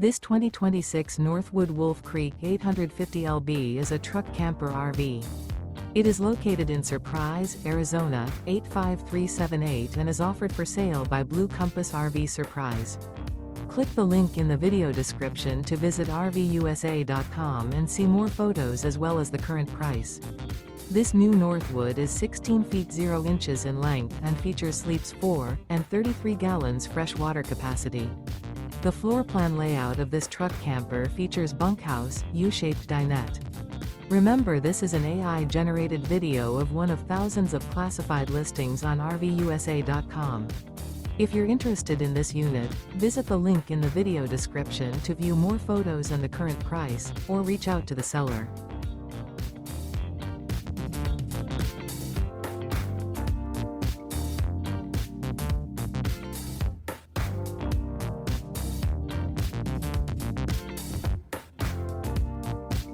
This 2026 Northwood Wolf Creek 850lb is a truck camper RV. It is located in Surprise, Arizona, 85378 and is offered for sale by Blue Compass RV Surprise. Click the link in the video description to visit RVUSA.com and see more photos as well as the current price. This new Northwood is 16 feet 0 inches in length and features sleeps 4 and 33 gallons fresh water capacity. The floor plan layout of this truck camper features bunkhouse, U-shaped dinette. Remember, this is an AI-generated video of one of thousands of classified listings on RVUSA.com. If you're interested in this unit, visit the link in the video description to view more photos and the current price, or reach out to the seller.